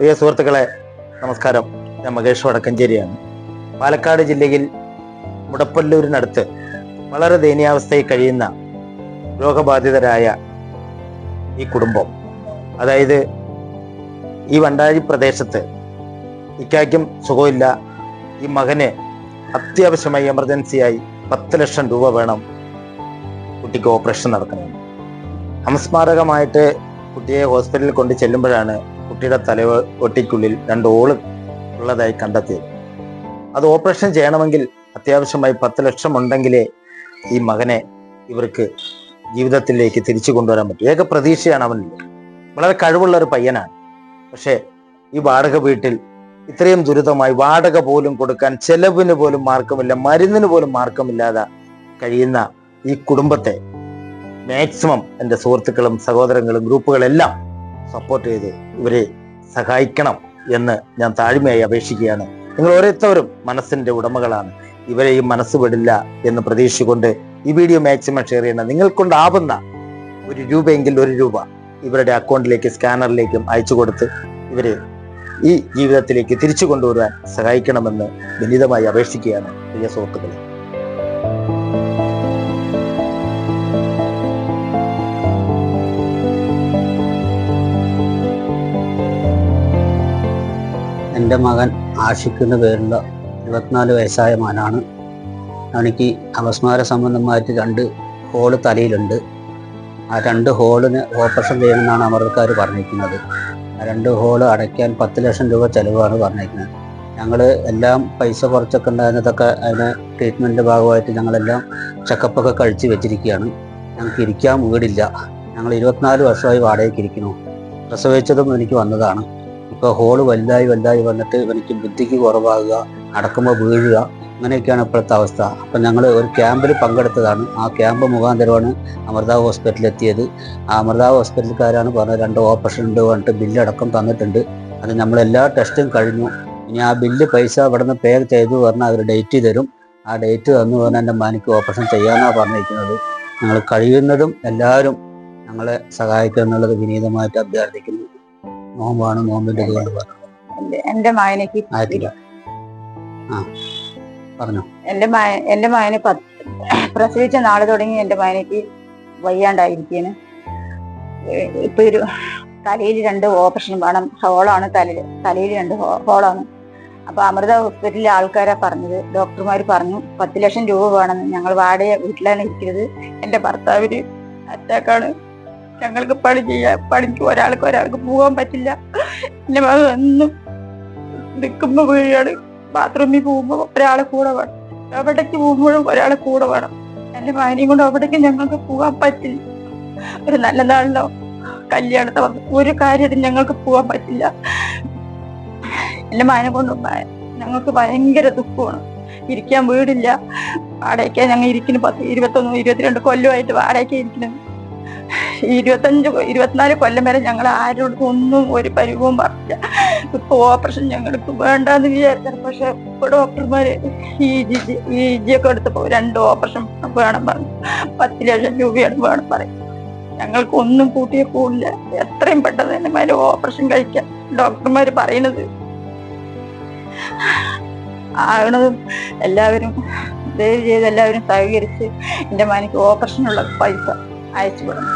പ്രിയ സുഹൃത്തുക്കളെ, നമസ്കാരം. ഞാൻ മകേഷ് വടക്കഞ്ചേരിയാണ്. പാലക്കാട് ജില്ലയിൽ മുടപ്പല്ലൂരിനടുത്ത് വളരെ ദയനീയാവസ്ഥയിൽ കഴിയുന്ന രോഗബാധിതരായ ഈ കുടുംബം, അതായത് ഈ വണ്ടാഴി പ്രദേശത്ത് ഇക്കായ്ക്കും സുഖമില്ല. ഈ മകന് അത്യാവശ്യമായി എമർജൻസിയായി 10 ലക്ഷം രൂപ വേണം കുട്ടിക്ക് ഓപ്പറേഷൻ നടക്കണമെന്ന്. സംസ്മാരകമായിട്ട് കുട്ടിയെ ഹോസ്പിറ്റലിൽ കൊണ്ട് ചെല്ലുമ്പോഴാണ് കുട്ടിയുടെ തലയൊട്ടിക്കുള്ളിൽ 2 ഹോൾ ഉള്ളതായി കണ്ടെത്തിയത്. അത് ഓപ്പറേഷൻ ചെയ്യണമെങ്കിൽ അത്യാവശ്യമായി 10 ലക്ഷം ഉണ്ടെങ്കിലേ ഈ മകനെ ഇവർക്ക് ജീവിതത്തിലേക്ക് തിരിച്ചു കൊണ്ടുവരാൻ പറ്റും. ഏക പ്രതീക്ഷയാണ് അവനിൽ. വളരെ കഴിവുള്ള ഒരു പയ്യനാണ്. പക്ഷേ ഈ വാടക വീട്ടിൽ ഇത്രയും ദുരിതമായി വാടക പോലും കൊടുക്കാൻ ചെലവിന് പോലും മാർഗമില്ല, മരുന്നിന് പോലും മാർഗമില്ലാതെ കഴിയുന്ന ഈ കുടുംബത്തെ മാക്സിമം എൻ്റെ സുഹൃത്തുക്കളും സഹോദരങ്ങളും ഗ്രൂപ്പുകളെല്ലാം സപ്പോർട്ട് ചെയ്ത് ഇവരെ സഹായിക്കണം എന്ന് ഞാൻ താഴ്മയായി അപേക്ഷിക്കുകയാണ്. നിങ്ങൾ ഓരോരുത്തരും മനസ്സിന്റെ ഉടമകളാണ്. ഇവരെ ഈ മനസ്സ് വിടില്ല എന്ന് പ്രതീക്ഷിച്ചുകൊണ്ട് ഈ വീഡിയോ മാക്സിമം ഷെയർ ചെയ്യണം. നിങ്ങൾക്കൊണ്ടാവുന്ന 1 രൂപയെങ്കിൽ 1 രൂപ ഇവരുടെ അക്കൗണ്ടിലേക്ക് സ്കാനറിലേക്കും അയച്ചു കൊടുത്ത് ഇവരെ ഈ ജീവിതത്തിലേക്ക് തിരിച്ചു കൊണ്ടുവരാൻ സഹായിക്കണമെന്ന് വിനീതമായി അപേക്ഷിക്കുകയാണ് പ്രിയ സുഹൃത്തുക്കളെ. എൻ്റെ മകൻ ആഷിഖിൻ്റെ പേരുള്ള 24 വയസ്സായ മകനാണ്. അവനിക്ക് അപസ്മാര സംബന്ധമായിട്ട് 2 ഹോള് തലയിലുണ്ട്. ആ 2 ഹോളിന് ഓപ്പറേഷൻ ചെയ്യണമെന്നാണ് അമൃതക്കാർ പറഞ്ഞിരിക്കുന്നത്. ആ 2 ഹോള് അടയ്ക്കാൻ 10 ലക്ഷം രൂപ ചിലവാണ് പറഞ്ഞിരിക്കുന്നത്. ഞങ്ങൾ എല്ലാം പൈസ കുറച്ചൊക്കെ ഉണ്ടായിരുന്നതൊക്കെ അതിന് ട്രീറ്റ്മെൻറ്റിൻ്റെ ഭാഗമായിട്ട് ഞങ്ങളെല്ലാം ചെക്കപ്പൊക്കെ കഴിച്ച് വെച്ചിരിക്കുകയാണ്. ഞങ്ങൾക്ക് ഇരിക്കാൻ വീടില്ല. ഞങ്ങൾ 24 വർഷമായി വാടകയ്ക്ക് ഇരിക്കുന്നു. പ്രസവിച്ചതും എനിക്ക് വന്നതാണ്. ഇപ്പോൾ ഹോള് വലുതായി വന്നിട്ട് എനിക്ക് ബുദ്ധിക്ക് കുറവാകുക, നടക്കുമ്പോൾ വീഴുക, അങ്ങനെയൊക്കെയാണ് ഇപ്പോഴത്തെ അവസ്ഥ. അപ്പം ഞങ്ങൾ ഒരു ക്യാമ്പിൽ പങ്കെടുത്തതാണ്. ആ ക്യാമ്പ് മുഖാന്തരമാണ് അമൃത ഹോസ്പിറ്റലിൽ എത്തിയത്. ആ അമൃത ഹോസ്പിറ്റലുകാരാണ് പറഞ്ഞത് 2 ഓപ്പറേഷൻ ഉണ്ട് പറഞ്ഞിട്ട് ബില്ലടക്കം തന്നിട്ടുണ്ട്. അത് നമ്മളെല്ലാ ടെസ്റ്റും കഴിഞ്ഞു. ഇനി ആ ബില്ല് പൈസ ഇവിടെ നിന്ന് പേ ചെയ്തു പറഞ്ഞാൽ അവർ ഡേറ്റ് തരും. ആ ഡേറ്റ് തന്നു പറഞ്ഞാൽ എൻ്റെ മകനിക്ക് ഓപ്പറേഷൻ ചെയ്യാനാണ് പറഞ്ഞിരിക്കുന്നത്. ഞങ്ങൾ കഴിയുന്നതും എല്ലാവരും ഞങ്ങളെ സഹായിക്കുക എന്നുള്ളത് വിനീതമായിട്ട് അഭ്യർത്ഥിക്കുന്നു. നോമ്പാണ്, നോമ്പിന്റെ ഇതുകൊണ്ട് പറഞ്ഞു. എന്റെ മകനേക്ക് പറഞ്ഞു എന്റെ മകന് പ്രസവിച്ച നാളെ തുടങ്ങി എന്റെ മകനേക്ക് വയ്യാണ്ടായിരിക്കാണ്. ഇപ്പൊ ഒരു തലയിൽ 2 ഓപ്പറേഷൻ വേണം. ഹോളാണ് തലയിൽ 2 ഹോളാണ്. അപ്പൊ അമൃത ഹോസ്പിറ്റലിലെ ആൾക്കാരാ പറഞ്ഞത്, ഡോക്ടർമാർ പറഞ്ഞു 10 ലക്ഷം രൂപ വേണമെന്ന്. ഞങ്ങൾ വാടക വീട്ടിലാണ് ഇരിക്കുന്നത്. എന്റെ ഭർത്താവിന് അറ്റാക്കാണ്. ഞങ്ങൾക്ക് പണിക്ക് ഒരാൾക്ക് പോകാൻ പറ്റില്ല. എന്റെ മകൻ എന്നും നിൽക്കുമ്പോ വീഴാണ്. ബാത്റൂമിൽ പോകുമ്പോ ഒരാളെ കൂടെ വേണം, എവിടേക്ക് പോകുമ്പോഴും ഒരാളെ കൂടെ വേണം. എന്റെ മകനെയും കൊണ്ട് എവിടേക്ക് ഞങ്ങൾക്ക് പോകാൻ പറ്റില്ല. ഒരു നല്ല നാളിലോ കല്യാണത്തെ ഒരു കാര്യത്തിന് ഞങ്ങൾക്ക് പോകാൻ പറ്റില്ല. എന്റെ മകനെ കൊണ്ട് ഞങ്ങൾക്ക് ഭയങ്കര ദുഃഖമാണ്. ഇരിക്കാൻ വീടില്ല. വാടകയ്ക്ക് ഞങ്ങൾ ഇരിക്കുന്നു. 10, 21, 22 കൊല്ലമായിട്ട് വാടകയ്ക്ക് ഇരിക്കുന്നത്. 24 കൊല്ലം വരെ ഞങ്ങൾ ആരോടും ഒന്നും ഒരു പരിവവും പറഞ്ഞില്ല. ഇപ്പൊ ഓപ്പറേഷൻ ഞങ്ങൾക്ക് വേണ്ടാന്ന് വിചാരിച്ചാൽ, പക്ഷെ ഇപ്പൊ ഡോക്ടർമാര് ഒക്കെ എടുത്തപ്പോ 2 ഓപ്പറേഷൻ വേണം പറഞ്ഞു. 10 ലക്ഷം രൂപയാണ് വേണം പറയും. ഞങ്ങൾക്ക് ഒന്നും കൂട്ടിയേ പോവില്ല. എത്രയും പെട്ടെന്ന് തന്നെ മകന് ഓപ്പറേഷൻ കഴിക്കാൻ ഡോക്ടർമാര് പറയുന്നത് ആകണതും എല്ലാവരും ദയവ് ചെയ്ത് എല്ലാവരും സഹകരിച്ച് എന്റെ മകനിക്ക് ഓപ്പറേഷനുള്ള പൈസ അയച്ചു വിടണം.